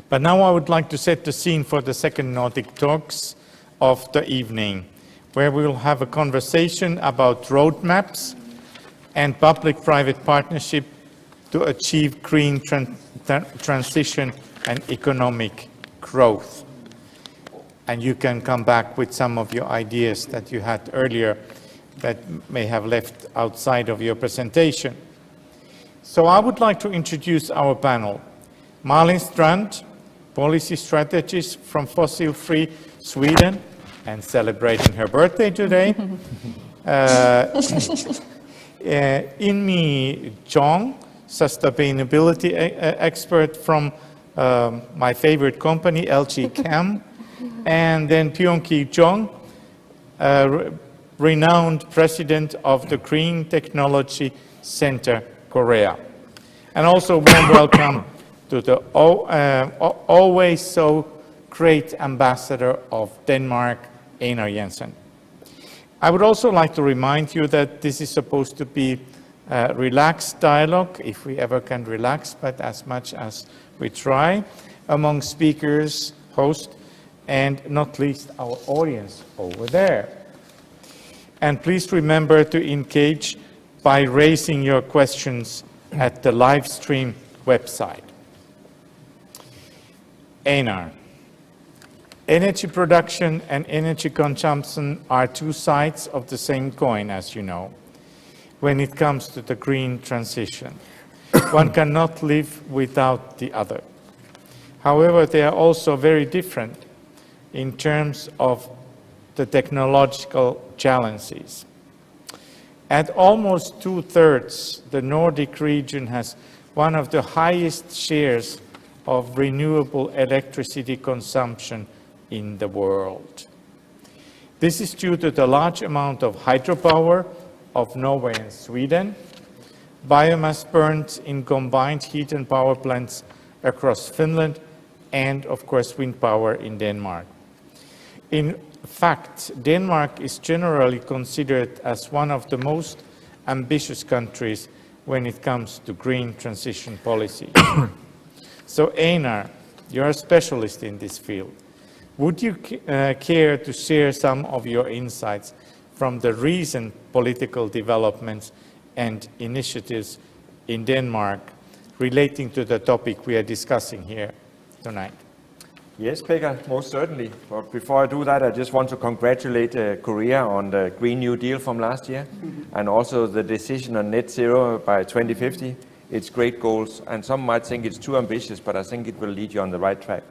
But now I would like to set the scene for the second Nordic talks of the evening, where we will have a conversation about roadmaps and public-private partnership to achieve green transition and economic growth. And you can come back with some of your ideas that you had earlier that may have left outside of your presentation. So I would like to introduce our panel. Malin Strand, policy strategist from fossil-free Sweden, and celebrating her birthday today. Inhee Chung, sustainability expert from my favorite company, LG Chem. And then Byung-Ki Chung, renowned president of the Green Technology Center, Korea. And also warm welcome to the always so great ambassador of Denmark, Einar Jensen. I would also like to remind you that this is supposed to be a relaxed dialogue, if we ever can relax, but as much as we try, among speakers, hosts, and not least our audience over there. And please remember to engage by raising your questions at the live stream website. Einar, energy production and energy consumption are two sides of the same coin, as you know, when it comes to the green transition. One cannot live without the other. However, they are also very different in terms of the technological challenges. At almost 2/3, the Nordic region has one of the highest shares of renewable electricity consumption in the world. This is due to the large amount of hydropower of Norway and Sweden, biomass burned in combined heat and power plants across Finland, and of course wind power in Denmark. In fact, Denmark is generally considered as one of the most ambitious countries when it comes to green transition policy. So Einar, you're a specialist in this field. Would you care to share some of your insights from the recent political developments and initiatives in Denmark relating to the topic we are discussing here tonight? Yes, Pekka, most certainly. But before I do that, I just want to congratulate Korea on the Green New Deal from last year, and also the decision on net zero by 2050. It's great goals, and some might think it's too ambitious, but I think it will lead you on the right track.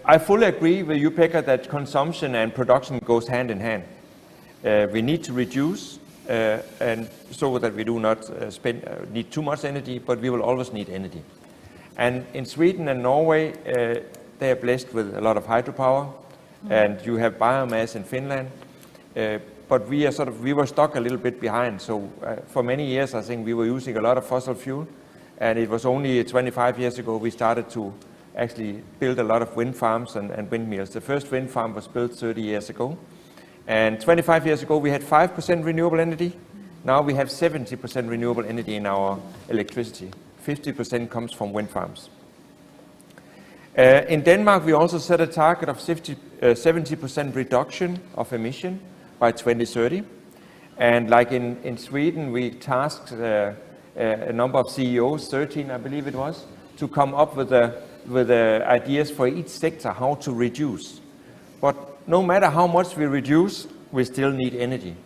I fully agree with you, Pekka, that consumption and production goes hand in hand. We need to reduce, and so that we do not need too much energy, but we will always need energy. And in Sweden and Norway, they are blessed with a lot of hydropower, and you have biomass in Finland. But we were stuck a little bit behind. So for many years, I think we were using a lot of fossil fuel, and it was only 25 years ago we started to actually build a lot of wind farms and windmills. The first wind farm was built 30 years ago, and 25 years ago we had 5% renewable energy. Now we have 70% renewable energy in our electricity. 50% comes from wind farms. In Denmark, we also set a target of 70% reduction of emission by 2030. And like in Sweden, we tasked a number of CEOs, 13 I believe it was, to come up with the ideas for each sector how to reduce. But no matter how much we reduce, we still need energy.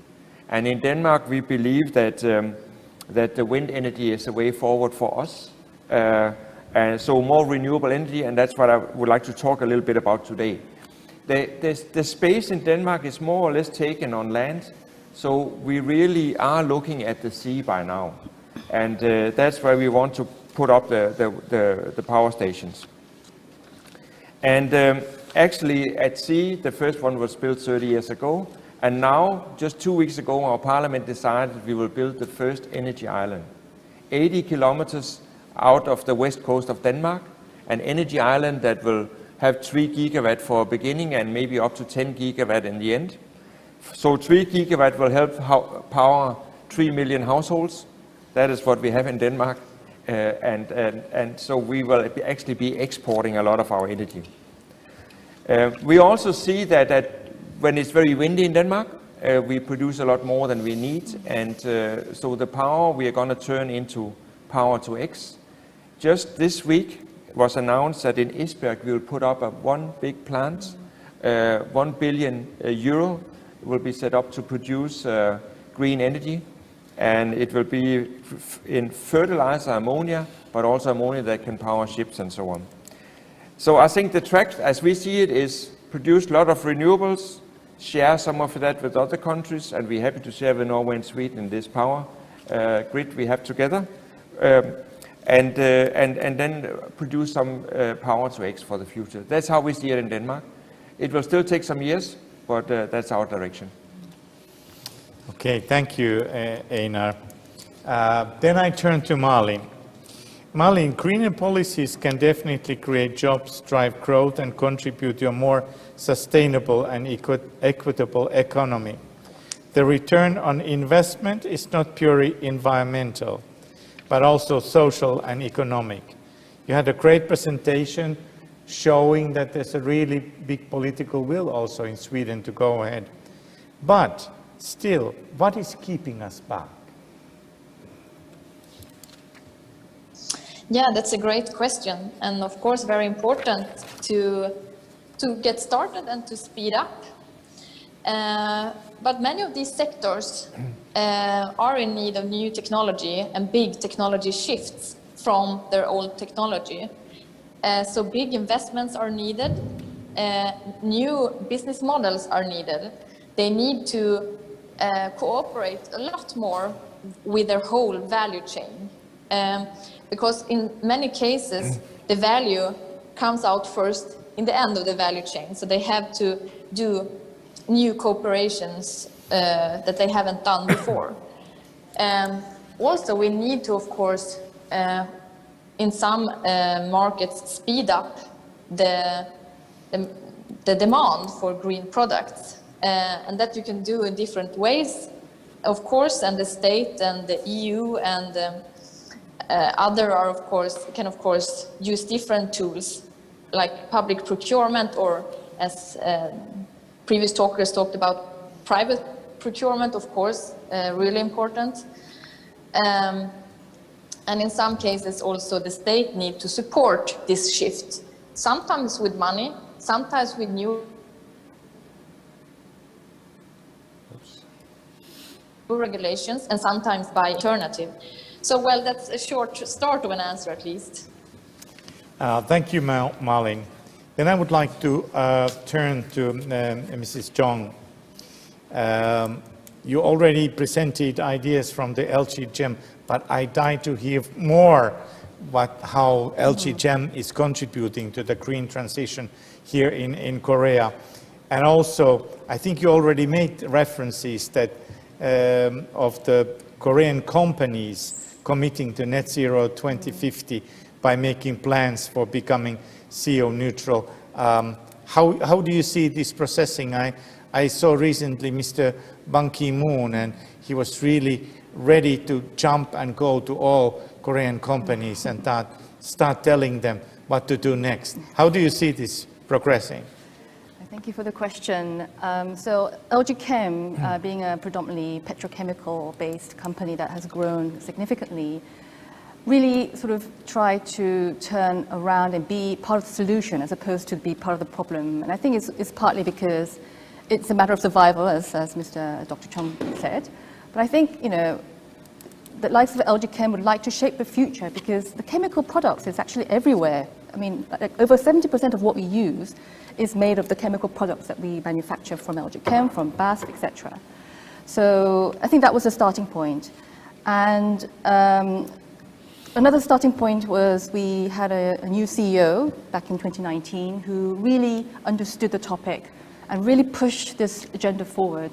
And in Denmark, we believe that the wind energy is a way forward for us. And so more renewable energy, and that's what I would like to talk a little bit about today. The space in Denmark is more or less taken on land, so we really are looking at the sea by now. And that's where we want to put up the power stations. And actually at sea, the first one was built 30 years ago. And now, just 2 weeks ago, our parliament decided we will build the first energy island. 80 kilometers out of the west coast of Denmark, an energy island that will have 3 gigawatt for a beginning and maybe up to 10 gigawatt in the end. So 3 gigawatt will help power 3 million households. That is what we have in Denmark. and so we will actually be exporting a lot of our energy. We also see that when it's very windy in Denmark, we produce a lot more than we need, and so the power we are going to turn into power to X. Just this week it was announced that in Esbjerg we will put up one big plant, 1 billion euro will be set up to produce green energy, and it will be in fertilizer ammonia, but also ammonia that can power ships and so on. So I think the track, as we see it, is produce a lot of renewables, share some of that with other countries, and we're happy to share with Norway and Sweden in this power grid we have together, and then produce some power to X for the future. That's how we see it in Denmark. It will still take some years, but that's our direction. Okay, thank you, Einar. Then I turn to Malin. Malin, greener policies can definitely create jobs, drive growth, and contribute to a more sustainable and equitable economy. The return on investment is not purely environmental, but also social and economic. You had a great presentation showing that there's a really big political will also in Sweden to go ahead. But still, what is keeping us back? Yeah, that's a great question, and of course very important to get started and to speed up. But many of these sectors are in need of new technology and big technology shifts from their old technology. So big investments are needed, new business models are needed. They need to cooperate a lot more with their whole value chain. Because in many cases, the value comes out first in the end of the value chain. So they have to do new cooperations that they haven't done before. Also, we need to, of course, in some markets, speed up the demand for green products. And that you can do in different ways, of course, and the state and the EU and other are, of course, can of course use different tools like public procurement, or as previous talkers talked about, private procurement, of course, really important. And in some cases also the state need to support this shift, sometimes with money, sometimes with new regulations, and sometimes by alternative. So, well, that's a short start of an answer, at least. Thank you, Malin. Then I would like to turn to Mrs. Chung. You already presented ideas from the LG Chem, but I'd like to hear more how LG Chem is contributing to the green transition here in Korea. And also, I think you already made references that of the Korean companies committing to net zero 2050 by making plans for becoming CO neutral. How do you see this processing? I saw recently Mr. Byung-Ki and he was really ready to jump and go to all Korean companies and start telling them what to do next. How do you see this progressing? Thank you for the question. So LG Chem, being a predominantly petrochemical-based company that has grown significantly, really sort of try to turn around and be part of the solution as opposed to be part of the problem. And I think it's partly because it's a matter of survival, as Mr. Dr. Chung said. But I think, you know, the likes of LG Chem would like to shape the future because the chemical products is actually everywhere. I mean, like over 70% of what we use is made of the chemical products that we manufacture from LG Chem, from BASF, etc. So I think that was a starting point. And another starting point was we had a new CEO back in 2019 who really understood the topic and really pushed this agenda forward.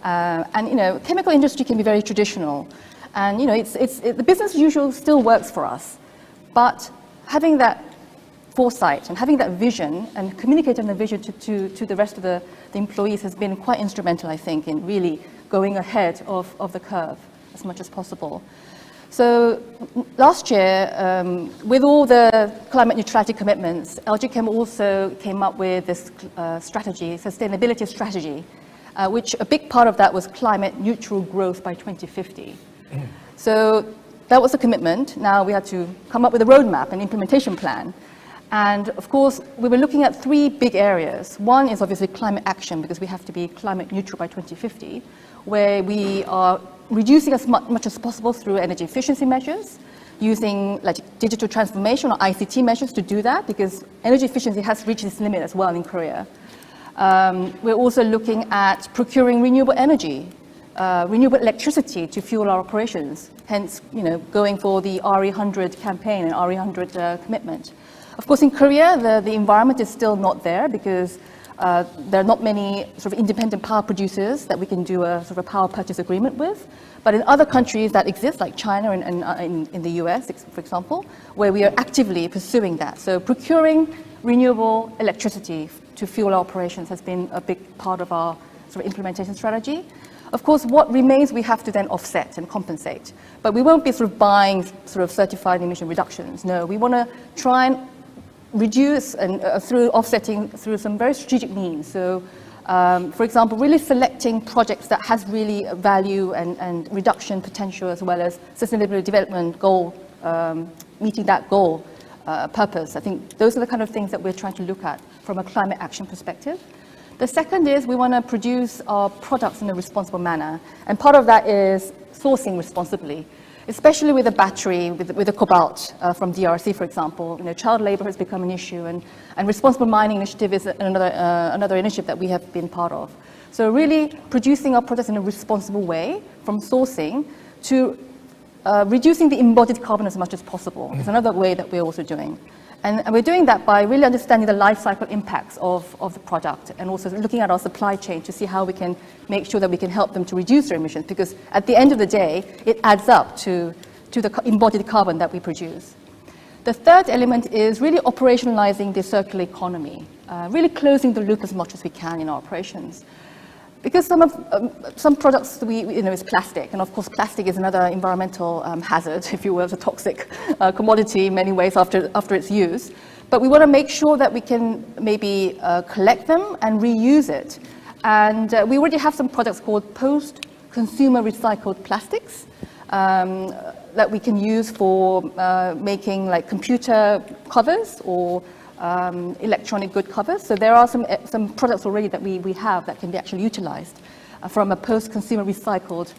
And you know, chemical industry can be very traditional, and you know, the business as usual still works for us. But having that foresight and having that vision and communicating the vision to the rest of the employees has been quite instrumental, I think, in really going ahead of the curve as much as possible. So last year, with all the climate neutrality commitments, LG Chem also came up with this strategy, sustainability strategy, which a big part of that was climate neutral growth by 2050. So that was a commitment. Now we had to come up with a roadmap and implementation plan. And of course, we were looking at three big areas. One is obviously climate action, because we have to be climate neutral by 2050, where we are reducing as much as possible through energy efficiency measures, using like digital transformation or ICT measures to do that, because energy efficiency has reached its limit as well in Korea. We're also looking at procuring renewable energy, renewable electricity to fuel our operations, hence, going for the RE100 campaign and RE100 commitment. Of course, in Korea, the environment is still not there, because there are not many sort of independent power producers that we can do a sort of power purchase agreement with. But in other countries that exist, like China and in the US, for example, where we are actively pursuing that. So procuring renewable electricity to fuel our operations has been a big part of our sort of implementation strategy. Of course, what remains we have to then offset and compensate. But we won't be sort of buying sort of certified emission reductions. No, we want to try and reduce and through offsetting through some very strategic means. So, for example, really selecting projects that has really value and reduction potential, as well as sustainable development goal, meeting that goal purpose. I think those are the kind of things that we're trying to look at from a climate action perspective. The second is we want to produce our products in a responsible manner, and part of that is sourcing responsibly. Especially with the battery, with the cobalt from DRC, for example, child labor has become an issue, and responsible mining initiative is another initiative that we have been part of. So really producing our products in a responsible way, from sourcing to reducing the embodied carbon as much as possible, is another way that we're also doing. And we're doing that by really understanding the life cycle impacts of the product, and also looking at our supply chain to see how we can make sure that we can help them to reduce their emissions, because at the end of the day, it adds up to the embodied carbon that we produce. The third element is really operationalizing the circular economy, really closing the loop as much as we can in our operations. Because some products is plastic, and of course plastic is another environmental hazard, if you will, it's a toxic commodity in many ways after its use. But we want to make sure that we can maybe collect them and reuse it. And we already have some products called post-consumer recycled plastics that we can use for making like computer covers or electronic good covers. So there are some products already that we have that can be actually utilized from a post-consumer recycled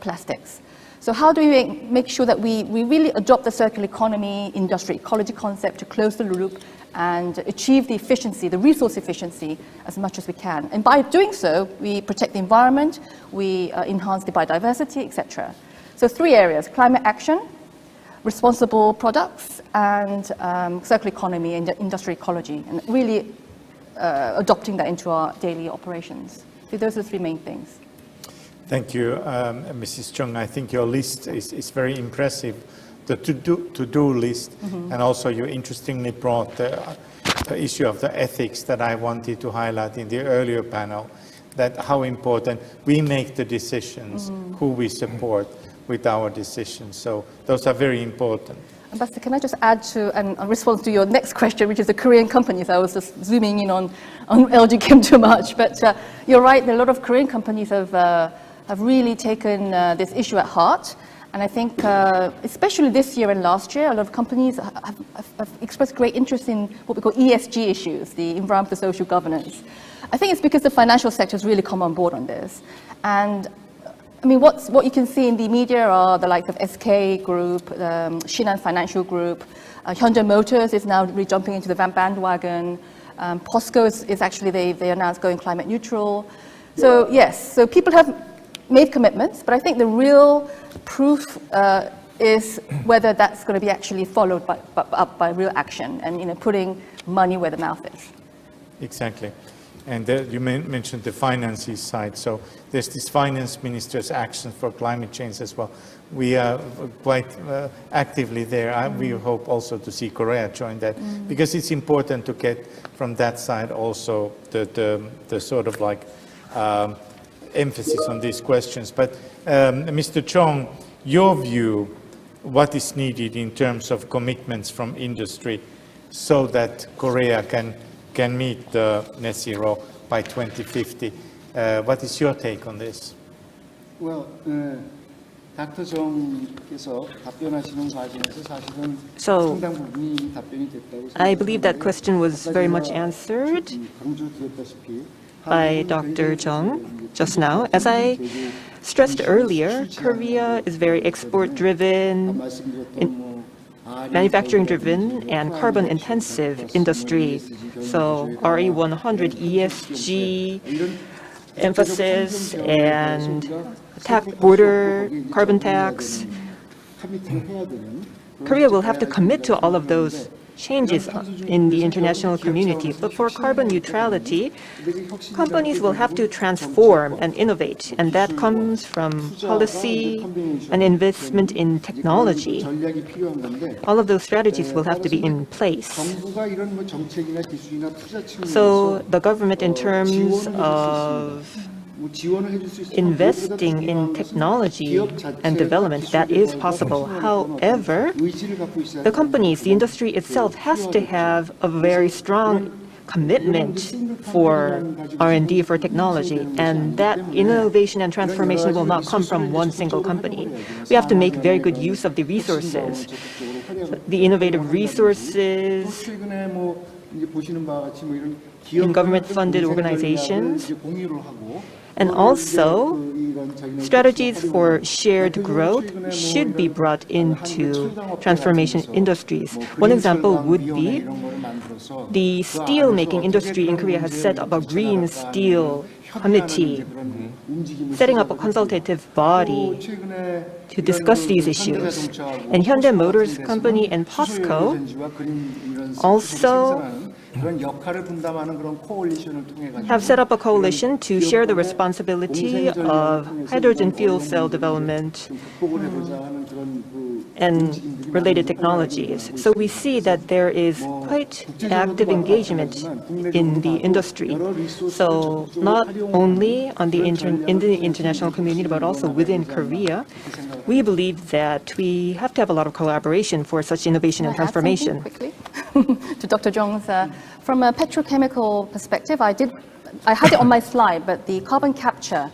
plastics. So how do we make sure that we really adopt the circular economy, industrial ecology concept to close the loop and achieve the efficiency, the resource efficiency as much as we can. And by doing so, we protect the environment, we enhance the biodiversity, etc. So three areas: climate action, responsible products, and circular economy and industrial ecology, and really adopting that into our daily operations. So those are the three main things. Thank you, Mrs. Chung. I think your list is very impressive, the to-do list, and also you interestingly brought the issue of the ethics that I wanted to highlight in the earlier panel, that how important we make the decisions, who we support with our decisions. So those are very important. Ambassador, can I just add to, and respond to your next question, which is the Korean companies. I was just zooming in on LG Chem too much, but you're right, a lot of Korean companies have really taken this issue at heart. And I think, especially this year and last year, a lot of companies have expressed great interest in what we call ESG issues, the environmental social governance. I think it's because the financial sector has really come on board on this. And I mean, what you can see in the media are the likes of SK Group, Shinhan Financial Group, Hyundai Motors is now jumping into the bandwagon. POSCO is actually, they announced going climate neutral. So yes, so people have made commitments, but I think the real proof is whether that's going to be actually followed up by real action and putting money where the mouth is. Exactly. And you mentioned the finances side. So there's this finance minister's action for climate change as well. We are quite actively there. We hope also to see Korea join that, because it's important to get from that side also the sort of like emphasis on these questions. But Mr. Cheong, your view what is needed in terms of commitments from industry so that Korea can meet the net zero by 2050. What is your take on this? Well, Dr. Chung께서 답변하시는 과정에서 사실은 상당 부분이 답변이 됐다고 I believe that question was very much answered 강조드렸다시피 by Dr. Chung just now. As I stressed earlier, Korea is very export-driven, manufacturing-driven, and carbon-intensive industry. So RE100 ESG emphasis and border carbon tax. Korea will have to commit to all of those changes in the international community. But for carbon neutrality, companies will have to transform and innovate, and that comes from policy and investment in technology. All of those strategies will have to be in place. So the government, in terms of investing in technology and development, that is possible. However, the companies, the industry itself has to have a very strong commitment for R&D, for technology, and that innovation and transformation will not come from one single company. We have to make very good use of the resources, the innovative resources in government-funded organizations, and also strategies for shared growth should be brought into transformation industries. One example would be the steel-making industry in Korea has set up a green steel committee, setting up a consultative body to discuss these issues. And Hyundai Motors Company and POSCO also have set up a coalition to share the responsibility of hydrogen fuel cell development and related technologies. So we see that there is quite active engagement in the industry. So not only in the international community, but also within Korea, we believe that we have to have a lot of collaboration for such innovation and transformation. Quickly to Dr. Jung's, from a petrochemical perspective, I had it on my slide, but the carbon capture,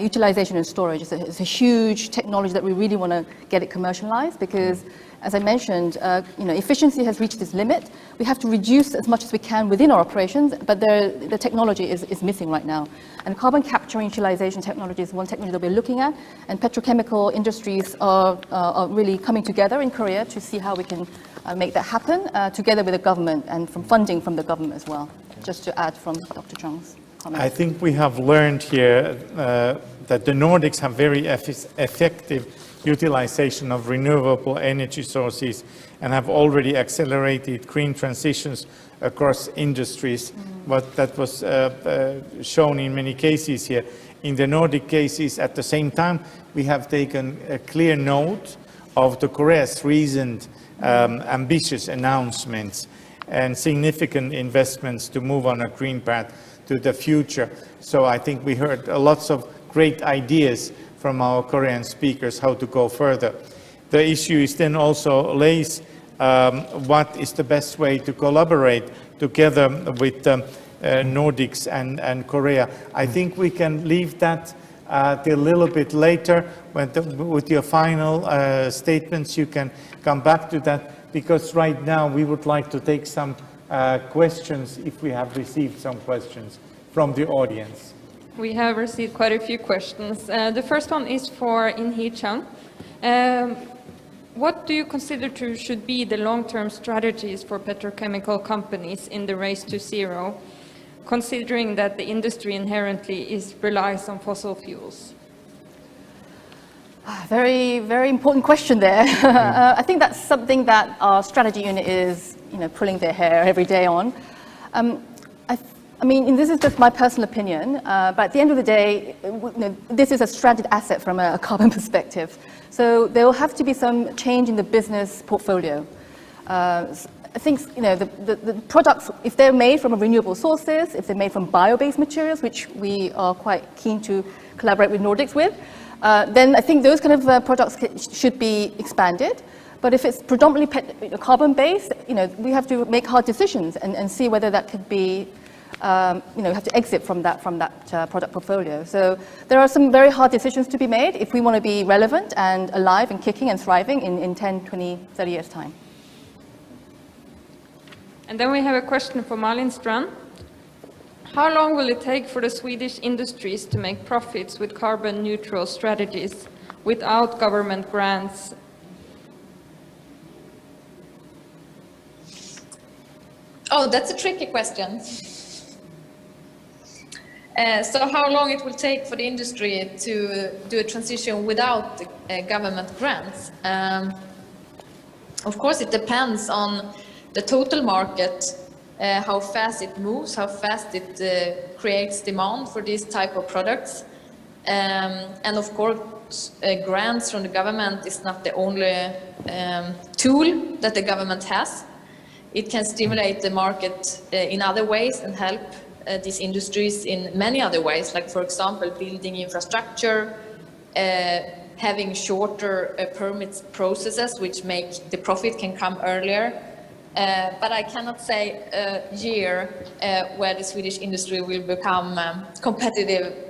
utilization and storage is a huge technology that we really want to get it commercialized because, as I mentioned, efficiency has reached its limit. We have to reduce as much as we can within our operations, but the technology is missing right now. And carbon capture and utilization technology is one technology that we're looking at, and petrochemical industries are really coming together in Korea to see how we can make that happen together with the government and from funding from the government as well, just to add from Dr. Chung's comment. I think we have learned here that the Nordics have very effective utilization of renewable energy sources and have already accelerated green transitions across industries. But that was shown in many cases here. In the Nordic cases, at the same time, we have taken a clear note of the Korea's recent ambitious announcements and significant investments to move on a green path to the future. So I think we heard lots of great ideas from our Korean speakers how to go further. The issue is then also lays what is the best way to collaborate together with Nordics and Korea. I think we can leave that till a little bit later. With your final statements, you can come back to that, because right now we would like to take some questions, if we have received some questions from the audience. We have received quite a few questions. The first one is for Inhee Chung. What do you consider should be the long-term strategies for petrochemical companies in the race to zero, considering that the industry inherently relies on fossil fuels? Very, very important question there. I think that's something that our strategy unit is, pulling their hair every day on. I mean, this is just my personal opinion, but at the end of the day, this is a stranded asset from a carbon perspective. So there will have to be some change in the business portfolio. I think, the products, if they're made from renewable sources, if they're made from bio-based materials, which we are quite keen to collaborate with Nordics with, then I think those kind of products should be expanded. But if it's predominantly carbon-based, we have to make hard decisions and see whether that could be, have to exit from that product portfolio. So there are some very hard decisions to be made if we want to be relevant and alive and kicking and thriving in 10, 20, 30 years' time. And then we have a question for Malin Strand. How long will it take for the Swedish industries to make profits with carbon neutral strategies without government grants? Oh, that's a tricky question. So how long it will take for the industry to do a transition without government grants? Of course, it depends on the total market, how fast it moves, how fast it creates demand for these type of products. And of course, grants from the government is not the only tool that the government has. It can stimulate the market in other ways and help these industries in many other ways, like, for example, building infrastructure, having shorter permits processes, which make the profit can come earlier. But I cannot say a year where the Swedish industry will become competitive.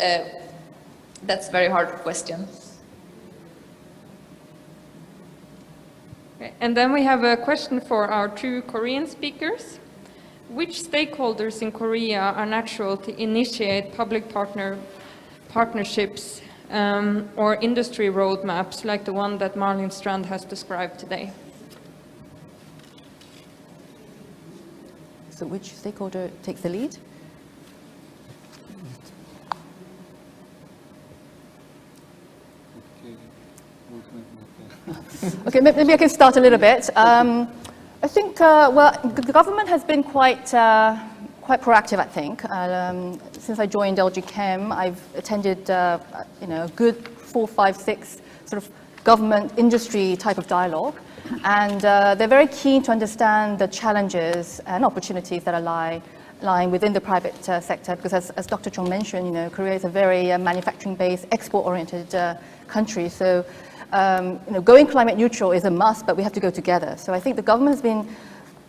That's a very hard question. Okay. And then we have a question for our two Korean speakers. Which stakeholders in Korea are natural to initiate public partnerships or industry roadmaps like the one that Malin Strand has described today? So which stakeholder takes the lead? Okay, maybe I can start a little bit. I think, the government has been quite proactive, I think. Since I joined LG Chem, I've attended, a good 4, 5, 6 sort of government industry type of dialogue. And they're very keen to understand the challenges and opportunities that are lying within the private sector, because as Dr. Chung mentioned, Korea is a very manufacturing-based, export-oriented country. So, going climate neutral is a must, but we have to go together. So I think the government has been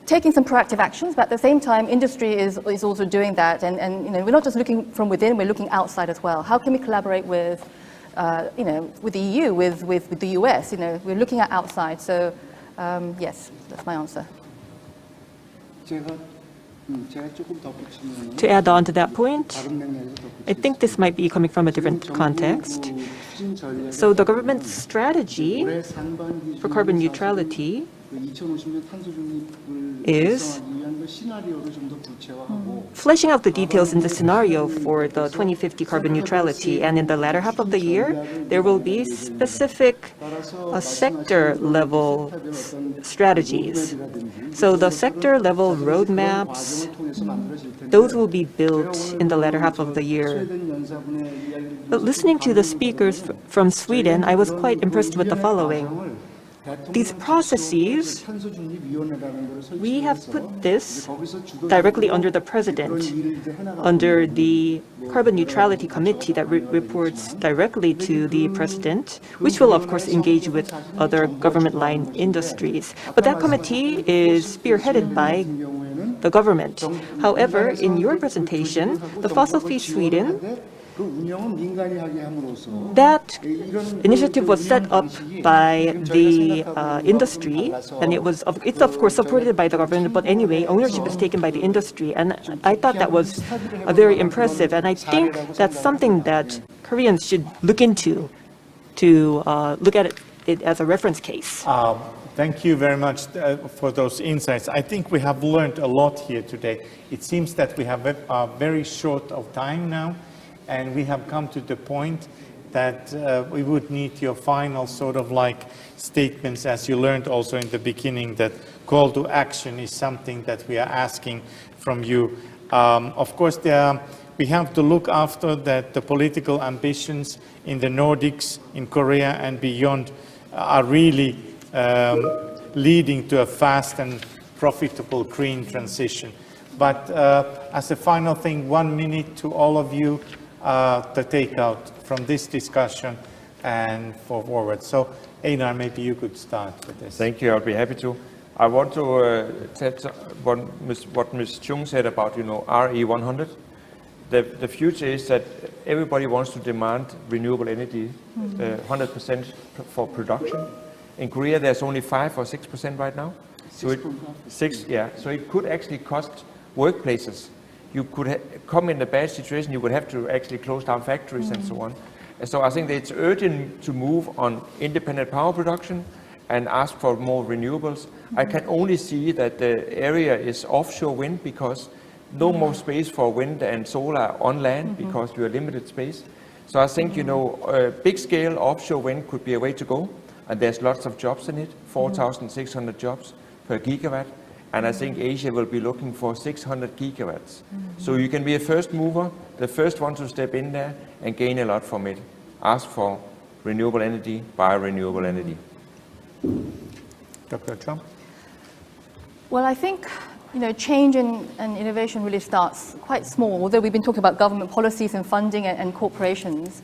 taking some proactive actions, but at the same time, industry is also doing that. And we're not just looking from within, we're looking outside as well. How can we collaborate with, with the EU, with the US? We're looking at outside. So, yes, that's my answer. To add on to that point, I think this might be coming from a different context. So the government's strategy for carbon neutrality is fleshing out the details in the scenario for the 2050 carbon neutrality, and in the latter half of the year, there will be specific sector-level strategies. So the sector-level roadmaps, those will be built in the latter half of the year. But listening to the speakers from Sweden, I was quite impressed with the following. These processes, we have put this directly under the president, under the Carbon Neutrality Committee that reports directly to the president, which will of course engage with other government line industries. But that committee is spearheaded by the government. However, in your presentation, the Fossil Free Sweden, that initiative was set up by the industry, and it's of course supported by the government, but anyway, ownership is taken by the industry, and I thought that was very impressive, and I think that's something that Koreans should look into, to look at it as a reference case. Thank you very much for those insights. I think we have learned a lot here today. It seems that we have very short of time now, and we have come to the point that we would need your final sort of like statements, as you learned also in the beginning, that call to action is something that we are asking from you. Of course, we have to look after that the political ambitions in the Nordics, in Korea and beyond are really leading to a fast and profitable green transition. But as a final thing, 1 minute to all of you, the takeout from this discussion. and forward. So, Einar, maybe you could start with this. Thank you. I'll be happy to. I want to touch on what Ms. Chung said about, RE100. The future is that everybody wants to demand renewable energy, 100% for production. In Korea, there's only 5 or 6% right now. So so it could actually cost workplaces. You could come in a bad situation. You would have to actually close down factories and so on. And so I think that it's urgent to move on independent power production and ask for more renewables. I can only see that the area is offshore wind because no more space for wind and solar on land because you have limited space. So I think, big scale offshore wind could be a way to go. And there's lots of jobs in it, 4,600 jobs per gigawatt. And I think Asia will be looking for 600 gigawatts. So you can be a first mover, the first one to step in there and gain a lot from it. Ask for renewable energy, buy renewable energy. Dr. Chung? Well, I think change and innovation really starts quite small. Although we've been talking about government policies and funding and corporations,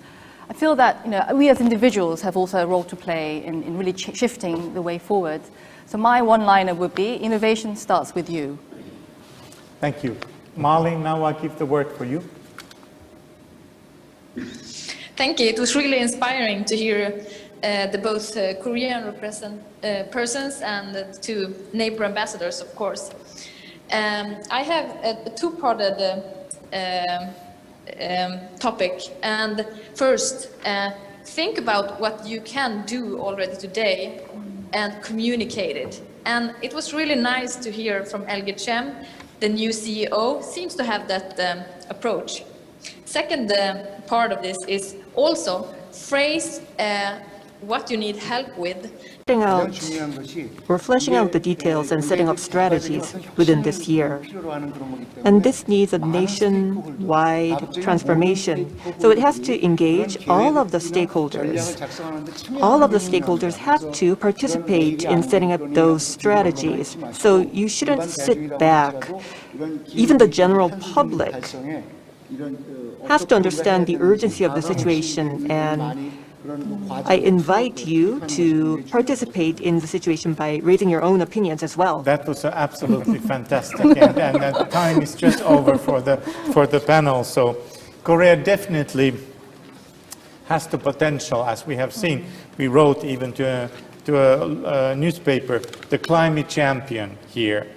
I feel that we as individuals have also a role to play in really shifting the way forward. So my one-liner would be, innovation starts with you. Thank you. Malin, now I give the word for you. Thank you. It was really inspiring to hear the both Korean persons and the two neighbor ambassadors, of course. I have a two-parted topic. And first, think about what you can do already today and communicate it. And it was really nice to hear from Chem, the new CEO, seems to have that approach. Second part of this is also phrase what you need help with. We're fleshing out the details and setting up strategies within this year. And this needs a nationwide transformation. So it has to engage all of the stakeholders. All of the stakeholders have to participate in setting up those strategies. So you shouldn't sit back. Even the general public has to understand the urgency of the situation, and I invite you to participate in the situation by raising your own opinions as well. That was absolutely fantastic, and the time is just over for the panel. So Korea definitely has the potential, as we have seen. We wrote even to a newspaper, the climate champion here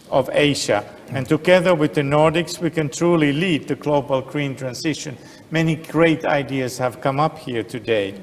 of Asia. And together with the Nordics, we can truly lead the global green transition. Many great ideas have come up here today.